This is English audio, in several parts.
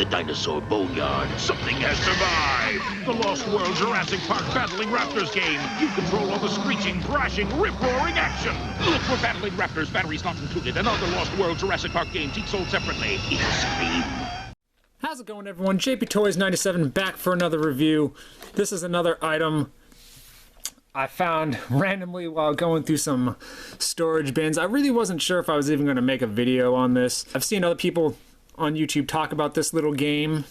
the dinosaur boneyard. Something has survived! The Lost World Jurassic Park Battling Raptors game. You control all the screeching, crashing, rip-roaring action. Look for Battling Raptors, batteries not included, and other Lost World Jurassic Park games each sold separately. Each scream. How's it going, everyone? JP Toys 97 back for another review. This is another item I found randomly while going through some storage bins. I really wasn't sure if I was even going to make a video on this. I've seen other people on YouTube talk about this little game.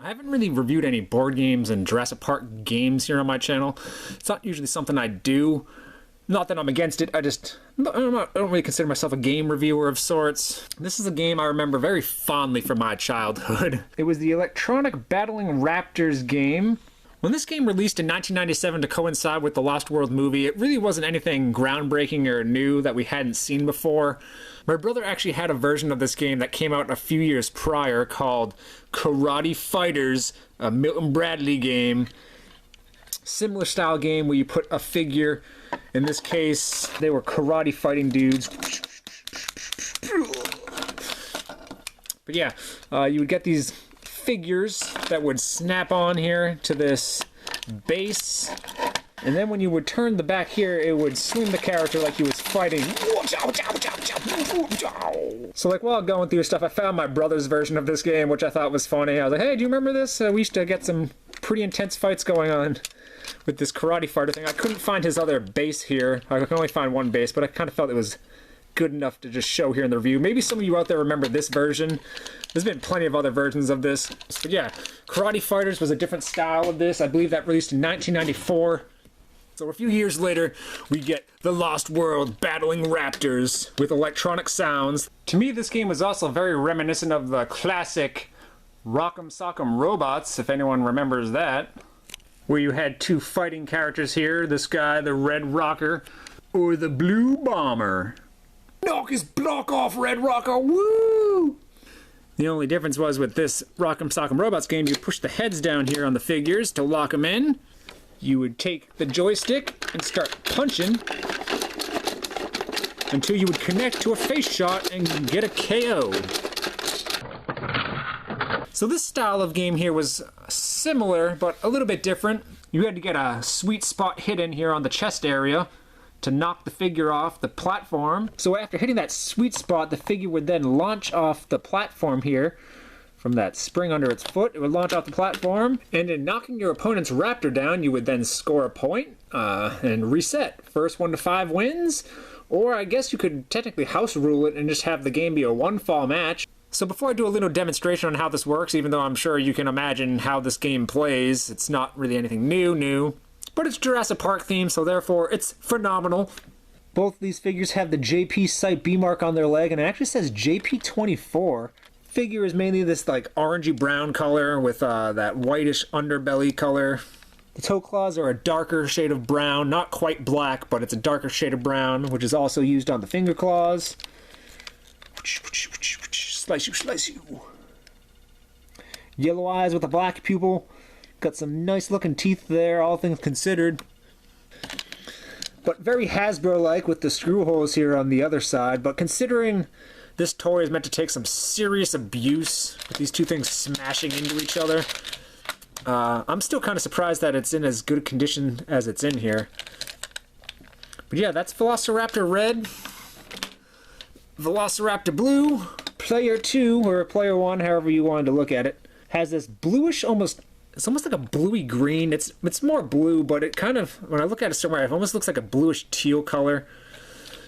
I haven't really reviewed any board games and Jurassic Park games here on my channel. It's not usually something I do. Not that I'm against it, I don't really consider myself a game reviewer of sorts. This is a game I remember very fondly from my childhood. It was the electronic Battling Raptors game. When this game released in 1997 to coincide with the Lost World movie, it really wasn't anything groundbreaking or new that we hadn't seen before. My brother actually had a version of this game that came out a few years prior called Karate Fighters, a Milton Bradley game. Similar style game where you put a figure. In this case, they were karate fighting dudes. But yeah, you would get these figures that would snap on here to this base, and then when you would turn the back here, it would swing the character like he was fighting. So like while going through stuff, I found my brother's version of this game, which I thought was funny. I was like, hey, do you remember this? We used to get some pretty intense fights going on with this karate fighter thing. I couldn't find his other base here. I could only find one base, but I kind of felt it was good enough to just show here in the review. Maybe some of you out there remember this version. There's been plenty of other versions of this. But yeah, Karate Fighters was a different style of this. I believe that released in 1994. So a few years later, we get The Lost World Battling Raptors with electronic sounds. To me, this game was also very reminiscent of the classic Rock'em Sock'em Robots, if anyone remembers that, where you had two fighting characters here, this guy, the Red Rocker, or the Blue Bomber. Knock his block off, Red Rocker, woo! The only difference was with this Rock'em Sock'em Robots game, you push the heads down here on the figures to lock them in. You would take the joystick and start punching until you would connect to a face shot and get a KO. So this style of game here was similar, but a little bit different. You had to get a sweet spot hidden here on the chest area to knock the figure off the platform. So after hitting that sweet spot, the figure would then launch off the platform here from that spring under its foot. It would launch off the platform, and in knocking your opponent's Raptor down, you would then score a point and reset. First 1 to 5 wins, or I guess you could technically house rule it and just have the game be a one-fall match. So before I do a little demonstration on how this works, even though I'm sure you can imagine how this game plays, it's not really anything new. But it's Jurassic Park themed, so therefore it's phenomenal. Both these figures have the JP Site B mark on their leg, and it actually says JP24. Figure is mainly this like orangey brown color with that whitish underbelly color. The toe claws are a darker shade of brown, not quite black, but it's a darker shade of brown, which is also used on the finger claws. Slice you, slice you. Yellow eyes with a black pupil. Got some nice looking teeth there, all things considered. But very Hasbro-like with the screw holes here on the other side. But considering this toy is meant to take some serious abuse with these two things smashing into each other, I'm still kind of surprised that it's in as good a condition as it's in here. But yeah, that's Velociraptor Red, Velociraptor Blue, Player 2, or Player 1, however you wanted to look at it, has this bluish, it's almost like a bluey green. It's more blue, but it kind of, when I look at it somewhere, it almost looks like a bluish teal color.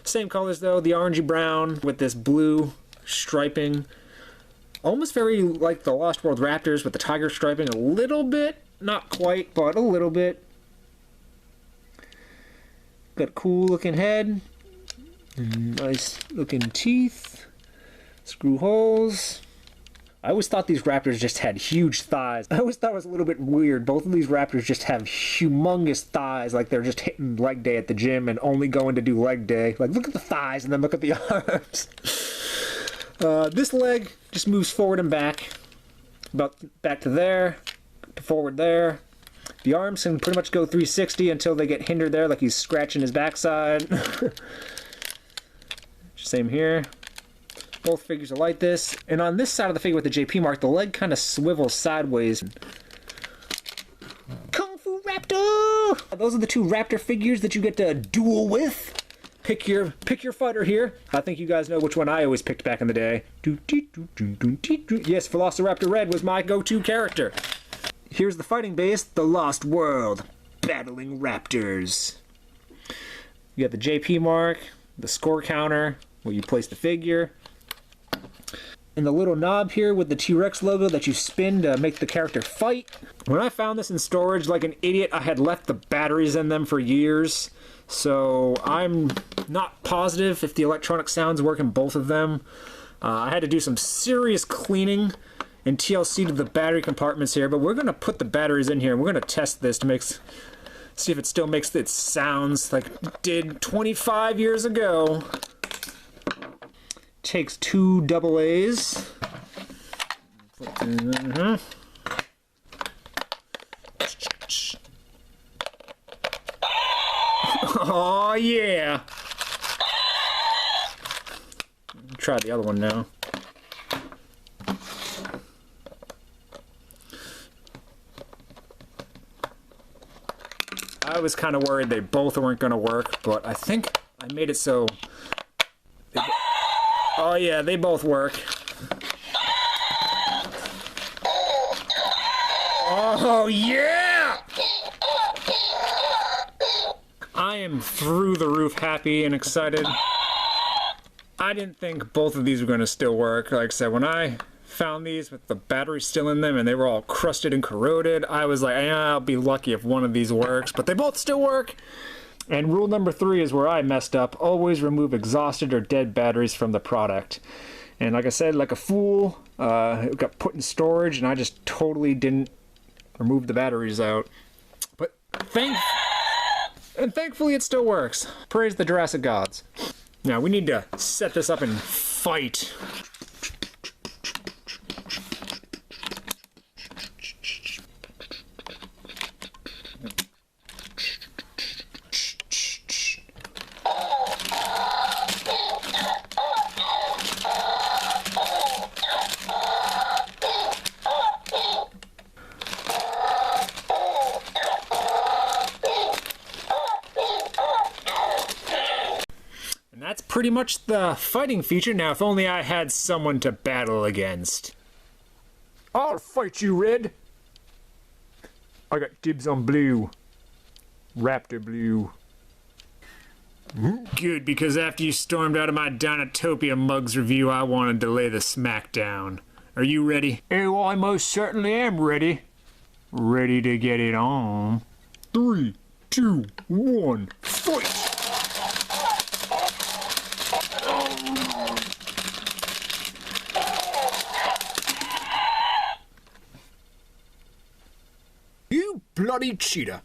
Same colors though, the orangey brown with this blue striping. Almost very like the Lost World Raptors with the tiger striping a little bit. Not quite, but a little bit. Got a cool looking head. Nice looking teeth. Screw holes. I always thought these Raptors just had huge thighs. I always thought it was a little bit weird. Both of these Raptors just have humongous thighs, like they're just hitting leg day at the gym and only going to do leg day. Like, look at the thighs and then look at the arms. This leg just moves forward and back. About back to there, to forward there. The arms can pretty much go 360 until they get hindered there, like he's scratching his backside. Same here. Both figures are like this. And on this side of the figure with the JP mark, the leg kind of swivels sideways. Kung Fu Raptor! Those are the two Raptor figures that you get to duel with. Pick your fighter here. I think you guys know which one I always picked back in the day. Yes, Velociraptor Red was my go-to character. Here's the fighting base, the Lost World. Battling Raptors. You got the JP mark, the score counter, where you place the figure, and the little knob here with the T-Rex logo that you spin to make the character fight. When I found this in storage like an idiot, I had left the batteries in them for years, so I'm not positive if the electronic sounds work in both of them. I had to do some serious cleaning and TLC to the battery compartments here, but we're going to put the batteries in here and we're going to test this to see if it still makes its sounds like it did 25 years ago. Takes two AA's. Oh yeah! Try the other one now. I was kind of worried they both weren't going to work, but I think I made it so... Oh yeah, they both work. Oh yeah! I am through the roof happy and excited. I didn't think both of these were going to still work. Like I said, when I found these with the battery still in them and they were all crusted and corroded, I was like, I'll be lucky if one of these works, but they both still work. And rule number 3 is where I messed up. Always remove exhausted or dead batteries from the product. And like I said, like a fool, it got put in storage and I just totally didn't remove the batteries out. But thankfully it still works. Praise the Jurassic gods. Now we need to set this up and fight. That's pretty much the fighting feature. Now, if only I had someone to battle against. I'll fight you, Red. I got dibs on blue. Raptor blue. Good, because after you stormed out of my Dinotopia Mugs review, I wanted to lay the smackdown. Are you ready? Oh, I most certainly am ready. Ready to get it on. 3, 2, 1, fight! You bloody cheater.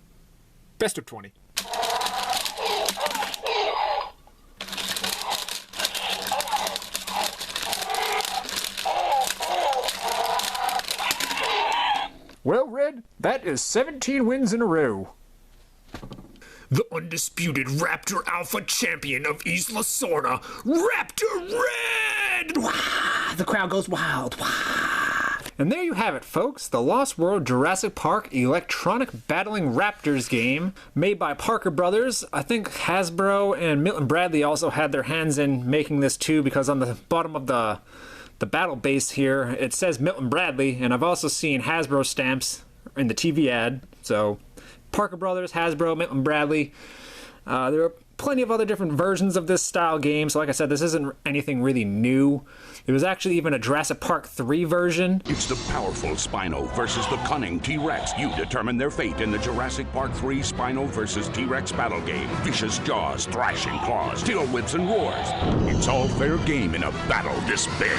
Best of 20. Well, Red, that is 17 wins in a row. The undisputed Raptor Alpha champion of Isla Sorna, Raptor Red! Wah! The crowd goes wild. Wah! And there you have it, folks. The Lost World Jurassic Park electronic Battling Raptors game made by Parker Brothers. I think Hasbro and Milton Bradley also had their hands in making this too, because on the bottom of the battle base here, it says Milton Bradley, and I've also seen Hasbro stamps in the TV ad. So Parker Brothers, Hasbro, Milton Bradley. There are plenty of other different versions of this style game, so like I said, this isn't anything really new. There was actually even a Jurassic Park 3 version. It's the powerful Spino versus the cunning T-Rex. You determine their fate in the Jurassic Park 3 Spino versus T-Rex battle game. Vicious jaws, thrashing claws, steel whips, and roars. It's all fair game in a battle this big.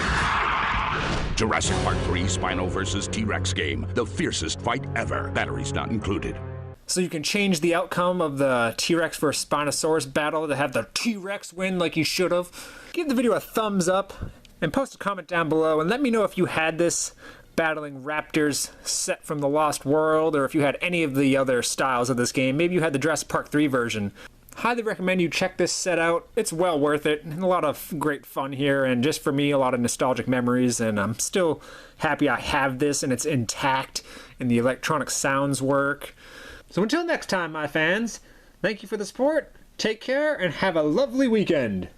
Jurassic Park 3 Spino versus T-Rex game. The fiercest fight ever. Batteries not included. So you can change the outcome of the T-Rex versus Spinosaurus battle to have the T-Rex win like you should have. Give the video a thumbs up and post a comment down below and let me know if you had this Battling Raptors set from the Lost World or if you had any of the other styles of this game. Maybe you had the Jurassic Park 3 version. highly recommend you check this set out. It's well worth it. A lot of great fun here, and just for me, a lot of nostalgic memories, and I'm still happy I have this and it's intact and the electronic sounds work. So until next time, my fans, thank you for the support, take care, and have a lovely weekend.